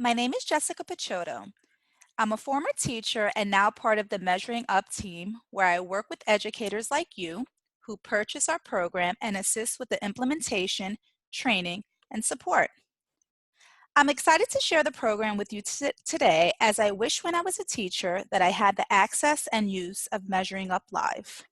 My name is Jessica Picciotto. I'm a former teacher and now part of the Measuring Up team, where I work with educators like you who purchase our program and assist with the implementation, training, and support. I'm excited to share the program with you today, as I wish when I was a teacher that I had the access and use of Measuring Up Live.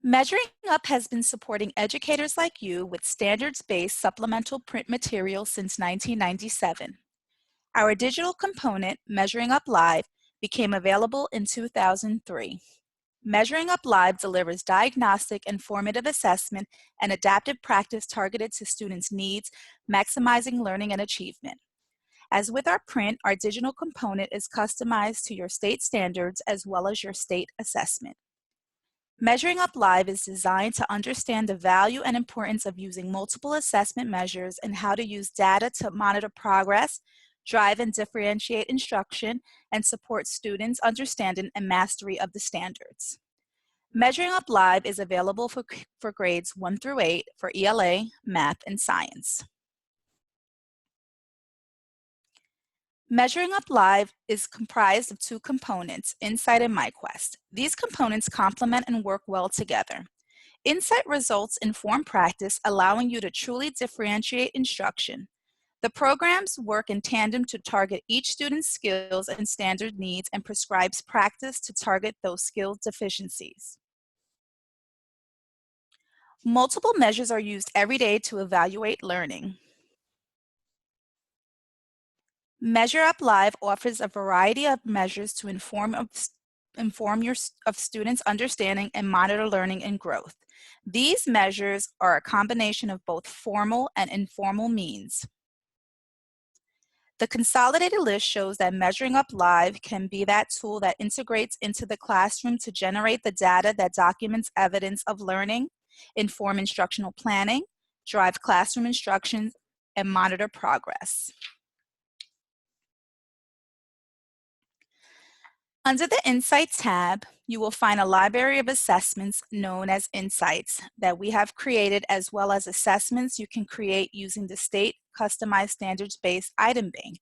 Measuring Up has been supporting educators like you with standards-based supplemental print materials since 1997. Our digital component, Measuring Up Live, became available in 2003. Measuring Up Live delivers diagnostic and formative assessment and adaptive practice targeted to students' needs, maximizing learning and achievement. As with our print, our digital component is customized to your state standards as well as your state assessment. Measuring Up Live is designed to understand the value and importance of using multiple assessment measures and how to use data to monitor progress, drive and differentiate instruction, and support students' understanding and mastery of the standards. Measuring Up Live is available for grades 1 through 8 for ELA, math, and science. Measuring Up Live is comprised of two components, Insight and MyQuest. These components complement and work well together. Insight results inform practice, allowing you to truly differentiate instruction. The programs work in tandem to target each student's skills and standard needs and prescribes practice to target those skill deficiencies. Multiple measures are used every day to evaluate learning. Measure Up Live offers a variety of measures to inform students' understanding and monitor learning and growth. These measures are a combination of both formal and informal means. The consolidated list shows that Measuring Up Live can be that tool that integrates into the classroom to generate the data that documents evidence of learning, inform instructional planning, drive classroom instructions, and monitor progress. Under the Insights tab, you will find a library of assessments known as Insights that we have created, as well as assessments you can create using the state customized standards-based item bank.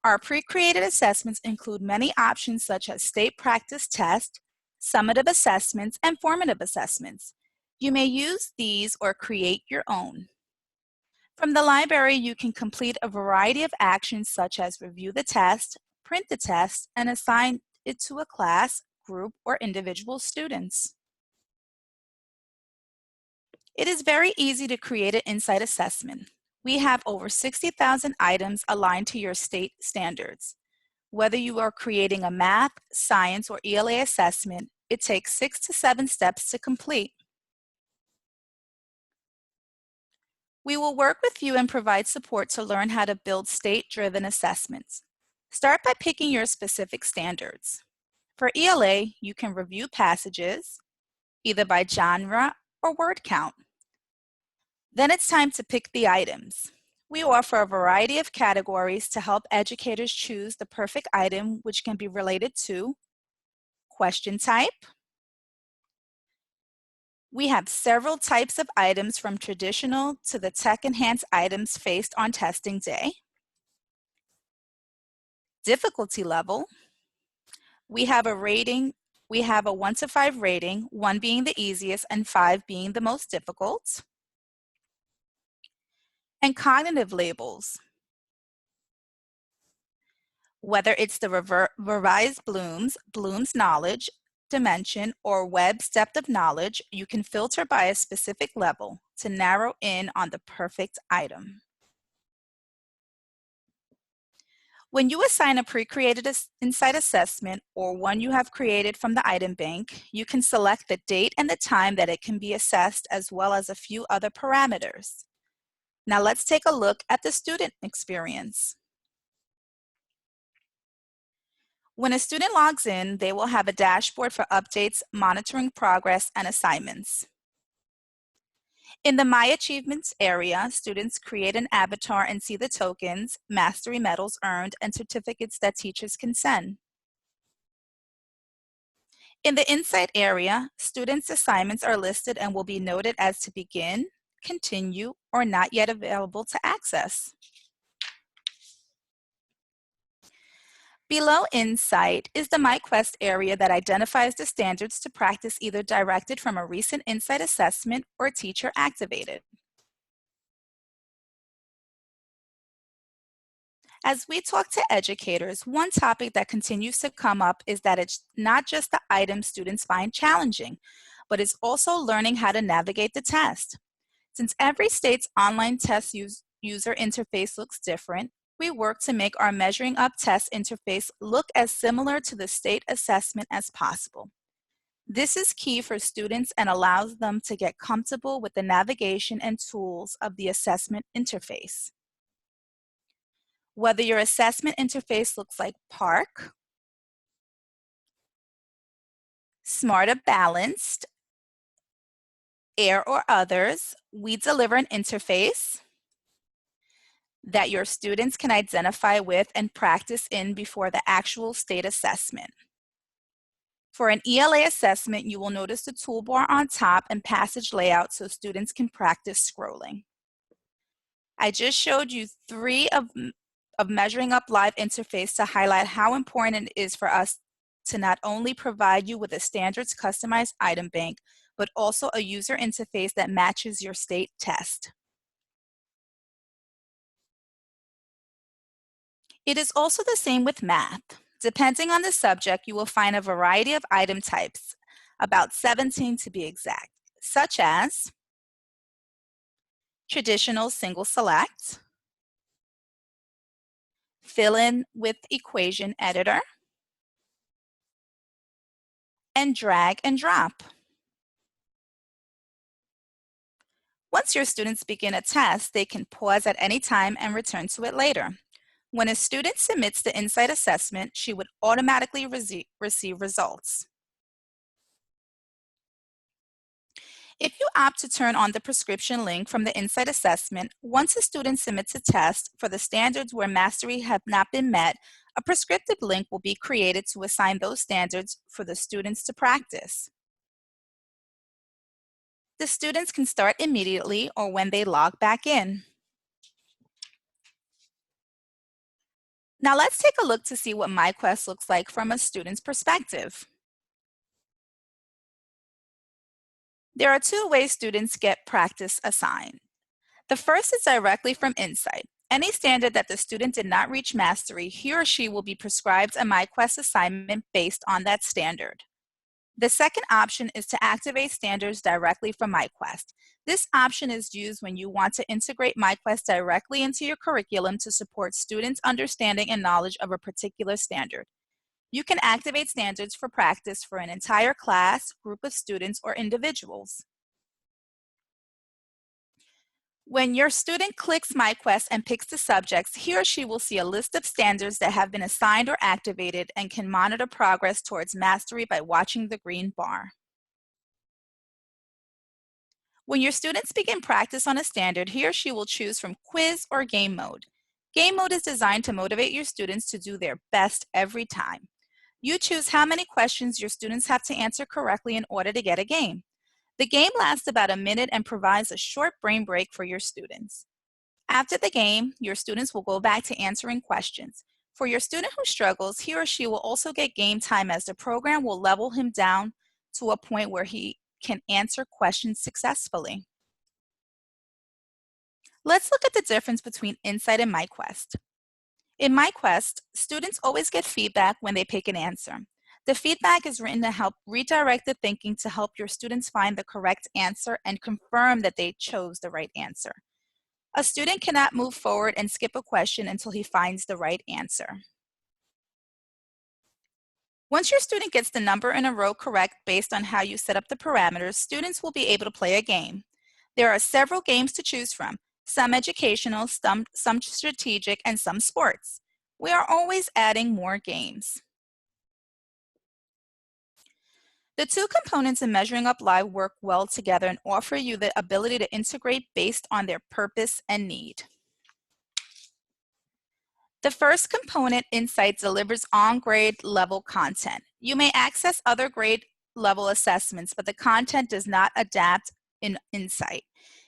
Our pre-created assessments include many options such as state practice test, summative assessments, and formative assessments. You may use these or create your own. From the library, you can complete a variety of actions such as review the test, print the test, and assign it to a class, group, or individual students. It is very easy to create an Insight assessment. We have over 60,000 items aligned to your state standards. Whether you are creating a math, science, or ELA assessment, it takes 6 to 7 steps to complete. We will work with you and provide support to learn how to build state-driven assessments. Start by picking your specific standards. For ELA, you can review passages, either by genre or word count. Then it's time to pick the items. We offer a variety of categories to help educators choose the perfect item, which can be related to question type. We have several types of items, from traditional to the tech-enhanced items faced on testing day. Difficulty level. We have a 1 to 5 rating, 1 being the easiest and 5 being the most difficult. And cognitive labels. Whether it's the revised Bloom's knowledge, dimension, or Webb's depth of knowledge, you can filter by a specific level to narrow in on the perfect item. When you assign a pre-created Insight assessment or one you have created from the item bank, you can select the date and the time that it can be assessed, as well as a few other parameters. Now let's take a look at the student experience. When a student logs in, they will have a dashboard for updates, monitoring progress, and assignments. In the My Achievements area, students create an avatar and see the tokens, mastery medals earned, and certificates that teachers can send. In the Insight area, students' assignments are listed and will be noted as to begin, continue, or not yet available to access. Below Insight is the MyQuest area that identifies the standards to practice either directed from a recent Insight assessment or teacher activated. As we talk to educators, one topic that continues to come up is that it's not just the items students find challenging, but it's also learning how to navigate the test. Since every state's online test user interface looks different, we work to make our Measuring Up test interface look as similar to the state assessment as possible. This is key for students and allows them to get comfortable with the navigation and tools of the assessment interface. Whether your assessment interface looks like PARC, Smarter Balanced, AIR, or others, we deliver an interface that your students can identify with and practice in before the actual state assessment. For an ELA assessment, you will notice the toolbar on top and passage layout so students can practice scrolling. I just showed you three of Measuring Up Live interface to highlight how important it is for us to not only provide you with a standards customized item bank, but also a user interface that matches your state test. It is also the same with math. Depending on the subject, you will find a variety of item types, about 17 to be exact, such as traditional single select, fill in with equation editor, and drag and drop. Once your students begin a test, they can pause at any time and return to it later. When a student submits the Insight assessment, she would automatically receive results. If you opt to turn on the prescription link from the Insight assessment, once a student submits a test for the standards where mastery have not been met, a prescriptive link will be created to assign those standards for the students to practice. The students can start immediately or when they log back in. Now let's take a look to see what MyQuest looks like from a student's perspective. There are two ways students get practice assigned. The first is directly from Insight. Any standard that the student did not reach mastery, he or she will be prescribed a MyQuest assignment based on that standard. The second option is to activate standards directly from MyQuest. This option is used when you want to integrate MyQuest directly into your curriculum to support students' understanding and knowledge of a particular standard. You can activate standards for practice for an entire class, group of students, or individuals. When your student clicks MyQuest and picks the subjects, he or she will see a list of standards that have been assigned or activated and can monitor progress towards mastery by watching the green bar. When your students begin practice on a standard, he or she will choose from quiz or game mode. Game mode is designed to motivate your students to do their best every time. You choose how many questions your students have to answer correctly in order to get a game. The game lasts about a minute and provides a short brain break for your students. After the game, your students will go back to answering questions. For your student who struggles, he or she will also get game time as the program will level him down to a point where he can answer questions successfully. Let's look at the difference between Insight and MyQuest. In MyQuest, students always get feedback when they pick an answer. The feedback is written to help redirect the thinking to help your students find the correct answer and confirm that they chose the right answer. A student cannot move forward and skip a question until he finds the right answer. Once your student gets the number in a row correct based on how you set up the parameters, students will be able to play a game. There are several games to choose from, some educational, some strategic, and some sports. We are always adding more games. The two components in Measuring Up Live work well together and offer you the ability to integrate based on their purpose and need. The first component, Insight, delivers on-grade level content. You may access other grade level assessments, but the content does not adapt in Insight.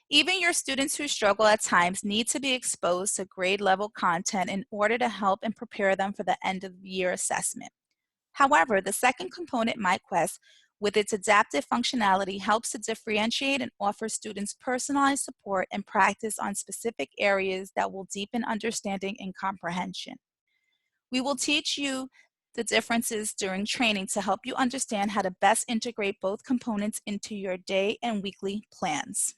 Even your students who struggle at times need to be exposed to grade level content in order to help and prepare them for the end of year assessment. However, the second component, MyQuest, with its adaptive functionality, helps to differentiate and offer students personalized support and practice on specific areas that will deepen understanding and comprehension. We will teach you the differences during training to help you understand how to best integrate both components into your day and weekly plans.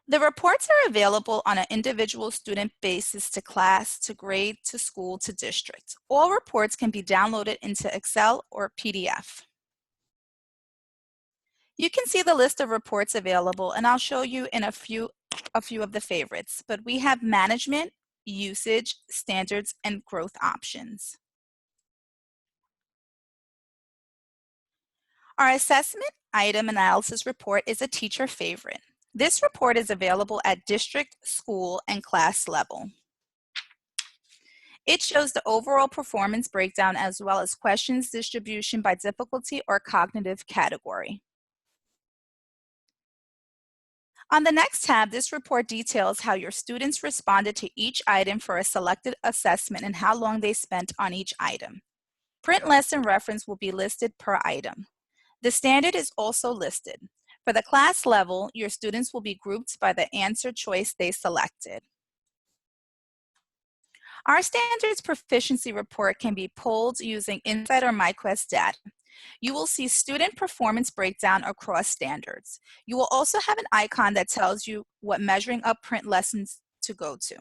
The reports are available on an individual student basis to class, to grade, to school, to district. All reports can be downloaded into Excel or PDF. You can see the list of reports available, and I'll show you in a few of the favorites, but we have management, usage, standards, and growth options. Our assessment item analysis report is a teacher favorite. This report is available at district, school, and class level. It shows the overall performance breakdown as well as questions distribution by difficulty or cognitive category. On the next tab, this report details how your students responded to each item for a selected assessment and how long they spent on each item. Print lesson reference will be listed per item. The standard is also listed. For the class level, your students will be grouped by the answer choice they selected. Our standards proficiency report can be pulled using Insight or MyQuest data. You will see student performance breakdown across standards. You will also have an icon that tells you what measuring up print lessons to go to.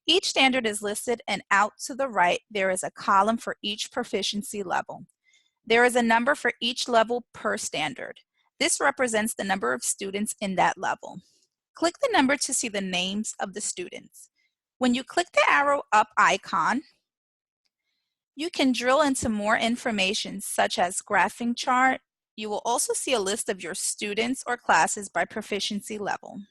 Each standard is listed, and out to the right, there is a column for each proficiency level. There is a number for each level per standard. This represents the number of students in that level. Click the number to see the names of the students. When you click the arrow up icon, you can drill into more information such as graphing chart. You will also see a list of your students or classes by proficiency level.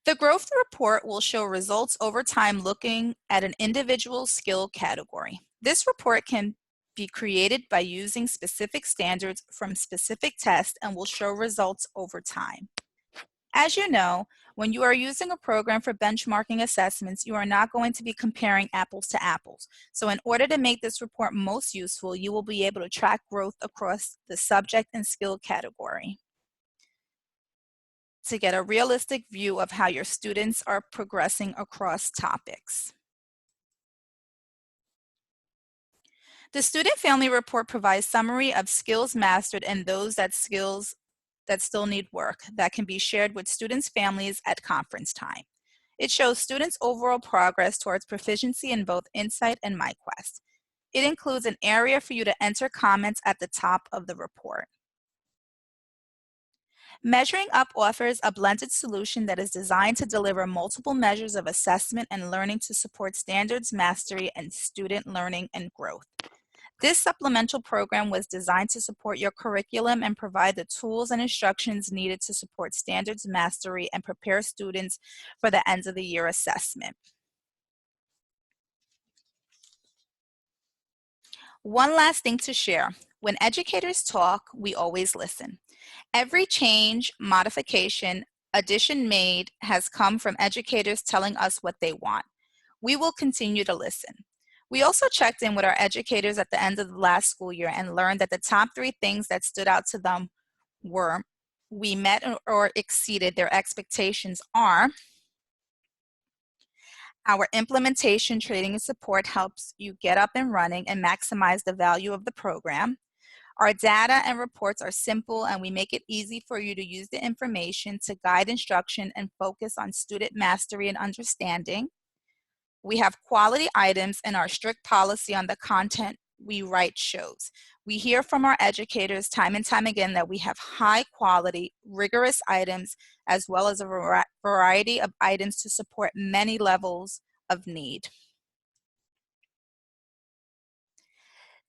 The growth report will show results over time looking at an individual skill category. This report can be created by using specific standards from specific tests and will show results over time. As you know, when you are using a program for benchmarking assessments, you are not going to be comparing apples to apples. So in order to make this report most useful, you will be able to track growth across the subject and skill category to get a realistic view of how your students are progressing across topics. The Student Family Report provides summary of skills mastered and those that still need work that can be shared with students' families at conference time. It shows students' overall progress towards proficiency in both Insight and MyQuest. It includes an area for you to enter comments at the top of the report. Measuring Up offers a blended solution that is designed to deliver multiple measures of assessment and learning to support standards mastery and student learning and growth. This supplemental program was designed to support your curriculum and provide the tools and instructions needed to support standards mastery and prepare students for the end of the year assessment. One last thing to share. When educators talk, we always listen. Every change, modification, addition made has come from educators telling us what they want. We will continue to listen. We also checked in with our educators at the end of the last school year and learned that the top 3 things that stood out to them were: we met or exceeded their expectations are, our implementation, training, and support helps you get up and running and maximize the value of the program. Our data and reports are simple and we make it easy for you to use the information to guide instruction and focus on student mastery and understanding. We have quality items and our strict policy on the content we write shows. We hear from our educators time and time again that we have high quality, rigorous items as well as a variety of items to support many levels of need.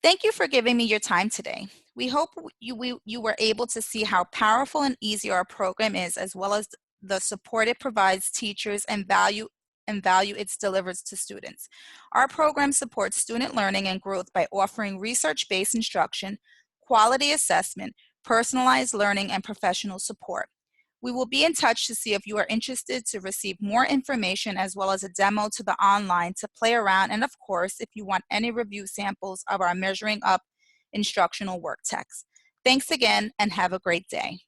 Thank you for giving me your time today. We hope you were able to see how powerful and easy our program is, as well as the support it provides teachers and value and value it delivers to students. Our program supports student learning and growth by offering research-based instruction, quality assessment, personalized learning, and professional support. We will be in touch to see if you are interested to receive more information as well as a demo to the online to play around, and of course, if you want any review samples of our Measuring Up instructional work text. Thanks again and have a great day.